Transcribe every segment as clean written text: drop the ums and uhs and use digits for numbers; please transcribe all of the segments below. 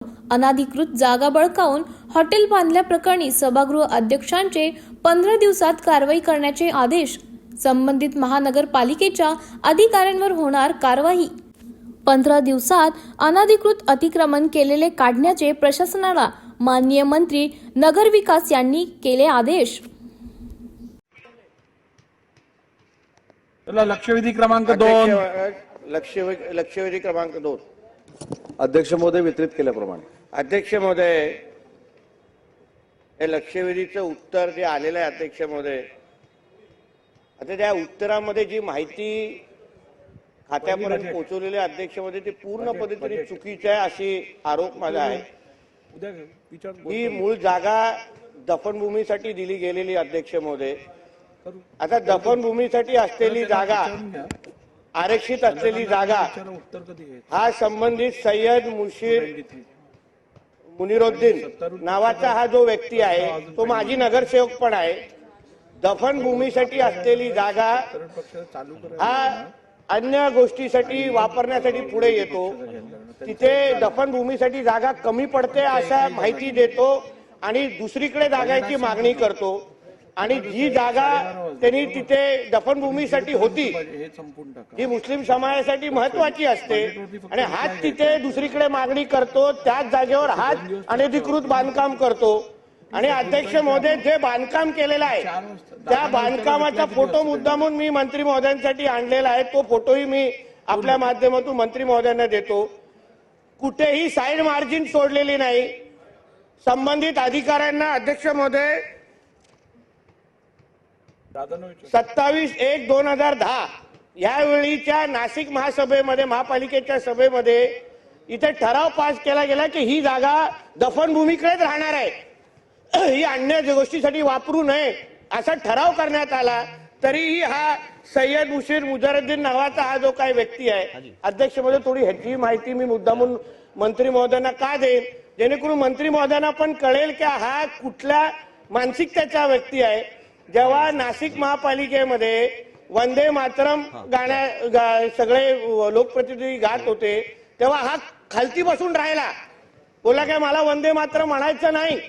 अनाधिकृत जागा बळकावून हॉटेल बांधल्याप्रकरणी सभागृह अध्यक्षांचे 15 दिवसात कारवाई करण्याचे आदेश. संबंधित महानगरपालिकेच्या अधिकाऱ्यांवर होणार कारवाई. 15 दिवसात अनाधिकृत अतिक्रमण केलेले काढण्याचे प्रशासनाला माननीय मंत्री नगरविकास यांनी केले आदेश. लक्षवेधी क्रमांक 2. लक्षवेधी क्रमांक 2. अध्यक्ष महोदय वितरित केल्याप्रमाणे. अध्यक्ष महोदय, हे लक्षवेधीचं उत्तर जे आलेलं आहे अध्यक्ष महोदय, आता त्या उत्तरामध्ये जी माहिती खात्यापर्यंत पोहोचवलेली अध्यक्ष महोदय ती पूर्ण पद्धतीने चुकीची आहे अशी आरोप माझा आहे. ही मूळ जागा दफनभूमीसाठी दिली गेलेली अध्यक्ष महोदय. आता दफनभूमीसाठी असलेली जागा, आरक्षित असलेली जागा हा संबंधित सय्यद मुनिरुद्दीन नावाचा हा जो व्यक्ती आहे तो माजी नगरसेवक पण आहे. दफनभूमीसाठी असलेली जागा हा अन्य गोष्टीसाठी वापरण्यासाठी पुढे येतो. तिथे दफनभूमीसाठी जागा कमी पडते अशा माहिती देतो आणि दुसरीकडे जागाची मागणी करतो. आणि जी जागा त्यांनी तिथे दफनभूमीसाठी होती जी मुस्लिम समाजासाठी महत्वाची असते आणि हाच तिथे दुसरीकडे मागणी करतो, त्याच जागेवर हाच अनधिकृत बांधकाम करतो. आणि अध्यक्ष महोदय, जे बांधकाम केलेलं आहे त्या बांधकामाचा फोटो मुद्दामून मी मंत्री महोदयांसाठी आणलेला आहे. तो फोटोही मी आपल्या माध्यमातून मंत्री महोदयांना देतो. कुठेही साईड मार्जिन सोडलेली नाही. संबंधित अधिकाऱ्यांना अध्यक्ष महोदय 27/1/2010 यावेळीच्या नाशिक महासभेमध्ये, महापालिकेच्या सभेमध्ये इथे ठराव पास केला गेला की ही जागा दफनभूमीकडेच राहणार आहे, ही अन्य गोष्टीसाठी वापरू नये असा ठराव करण्यात आला. तरीही हा सय्यद मुनिरुद्दीन नावाचा हा जो काही व्यक्ती आहे अध्यक्ष महोदय, थोडी ह्याची माहिती मी मुद्दामून मंत्री महोदयांना का देईन जेणेकरून मंत्री महोदयांना पण कळेल की हा कुठल्या मानसिकतेचा व्यक्ती आहे. जेव्हा नाशिक महापालिकेमध्ये वंदे मातरम सगळे लोकप्रतिनिधी गात होते तेव्हा हा खालती बसून राहिला, बोला काय मला वंदे मातरम म्हणायचं नाही,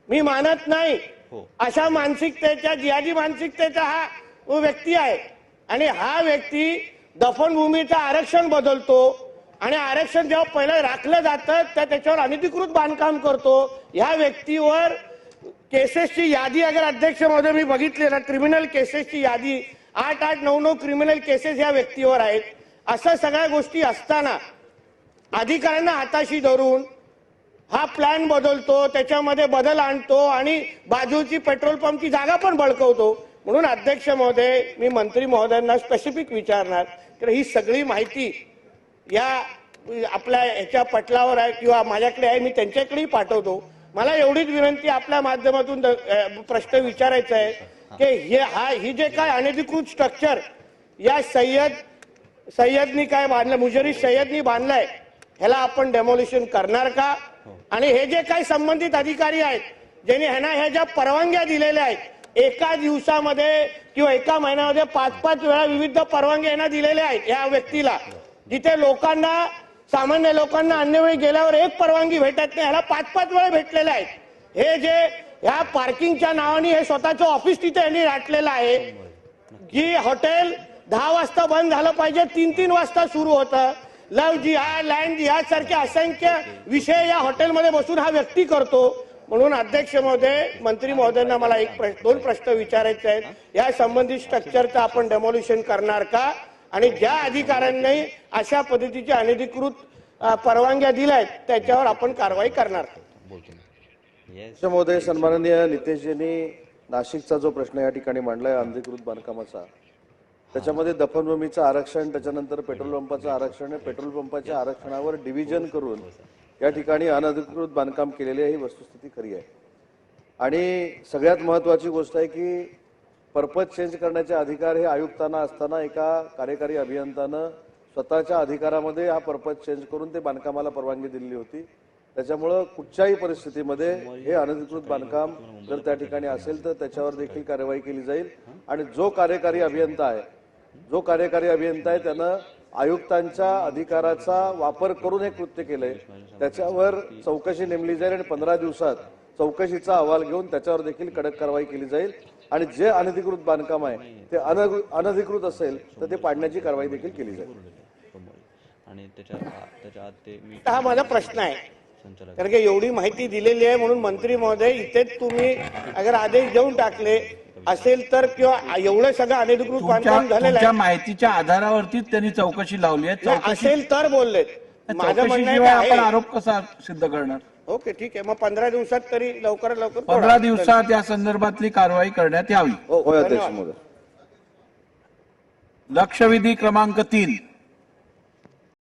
मी मानत नाही, अशा मानसिकतेच्या जिहादी मानसिकतेचा हा व्यक्ती आहे. आणि हा व्यक्ती दफनभूमीचं आरक्षण बदलतो आणि आरक्षण जेव्हा पहिलं राखलं जातं त्याच्यावर अनधिकृत बांधकाम करतो. ह्या व्यक्तीवर केसेसची यादी अगर अध्यक्ष महोदय मी बघितली ना, क्रिमिनल केसेसची यादी 8-9 क्रिमिनल केसेस या व्यक्तीवर आहेत. अशा सगळ्या गोष्टी असताना अधिकाऱ्यांना हाताशी धरून हा प्लॅन बदलतो, त्याच्यामध्ये बदल आणतो आणि बाजूची पेट्रोल पंपची जागा पण बळकवतो. म्हणून अध्यक्ष महोदय, मी मंत्री महोदयांना स्पेसिफिक विचारणार की ही सगळी माहिती या आपल्या ह्याच्या पटलावर आहे किंवा माझ्याकडे आहे, मी त्यांच्याकडेही पाठवतो. मला एवढीच विनंती आपल्या माध्यमातून प्रश्न विचारायचा आहे की ही जे काय अनधिकृत स्ट्रक्चर या सय्यदनी काय बांधलं, मुजरी सय्यदनी बांधलंय, ह्याला आपण डेमोलिशन करणार का? आणि हे जे काही संबंधित अधिकारी आहेत ज्यांनी ह्या ज्या परवानग्या दिलेल्या आहेत एका दिवसामध्ये किंवा एका महिन्यामध्ये 5-5 वेळा विविध परवानग्या यांना दिलेल्या आहेत या व्यक्तीला, जिथे लोकांना, सामान्य लोकांना अन्य वेळी गेल्यावर एक परवानगी भेटत नाही, ह्याला 5-5 वेळा भेटलेल्या आहेत. हे जे ह्या पार्किंगच्या नावाने हे स्वतःचं ऑफिस तिथे यांनी राखलेलं आहे. जी हॉटेल 10 वाजता बंद झालं पाहिजे 3-3 वाजता सुरू होतं. लव्ह जिहाद, लँड जिहाद सारखे असंख्य विषय या हॉटेलमध्ये बसून हा व्यक्ती करतो. म्हणून अध्यक्ष महोदय, मंत्री महोदयांना मला 2 प्रश्न विचारायचे आहेत. या संबंधित स्ट्रक्चरचं आपण डेमोलिशन करणार का? आणि ज्या अधिकाऱ्यांनी अशा पद्धतीच्या अनधिकृत परवानग्या दिल्यात त्याच्यावर आपण कारवाई करणार. महोदय, सन्माननीय नितेशजींनी नाशिकचा जो प्रश्न या ठिकाणी मांडलाय अनधिकृत बांधकामाचा, त्याच्यामध्ये दफनभूमीचं आरक्षण, त्याच्यानंतर पेट्रोल पंपाचं आरक्षण, पेट्रोल पंपाच्या आरक्षणावर डिव्हिजन करून या ठिकाणी अनधिकृत बांधकाम केलेली ही वस्तुस्थिती खरी आहे. आणि सगळ्यात महत्वाची गोष्ट आहे की पर्पज चेंज करण्याचे अधिकार हे आयुक्तांना असताना एका कार्यकारी अभियंतानं स्वतःच्या अधिकारामध्ये हा पर्पज चेंज करून ते बांधकामाला परवानगी दिलेली होती. त्याच्यामुळं कुठच्याही परिस्थितीमध्ये हे अनधिकृत बांधकाम जर त्या ठिकाणी असेल तर त्याच्यावर देखील कार्यवाही केली जाईल. आणि जो कार्यकारी अभियंता आहे त्यानं आयुक्तांच्या अधिकाराचा वापर करून हे कृत्य केलंय त्याच्यावर चौकशी नेमली जाईल आणि 15 दिवसात चौकशीचा अहवाल घेऊन त्याच्यावर देखील कडक कारवाई केली जाईल आणि जे अनधिकृत बांधकाम आहे ते अनधिकृत असेल तर ते पाडण्याची कारवाई देखील केली जाईल. आणि त्याच्या आत ते मी हा माझा प्रश्न आहे, कारण की एवढी माहिती दिलेली आहे म्हणून मंत्री महोदय इथे तुम्ही अगर आदेश देऊन टाकले असेल तर किंवा एवढं सगळं अनधिकृत बांधकाम झालेलं तुमच्या आहे माहितीच्या आधारावरतीच त्यांनी चौकशी लावली आहे. नाही, असेल तर बोललेत. माझं म्हणणं चौकशीशिवाय आपण आहे आरोप कसा सिद्ध करणार? ओके ठीक आहे, मग 15 दिवसात तरी लवकरात लवकर 15 दिवसात या संदर्भातली कारवाई करण्यात यावी. होय अध्यक्ष महोदय. लक्षवेधी क्रमांक 3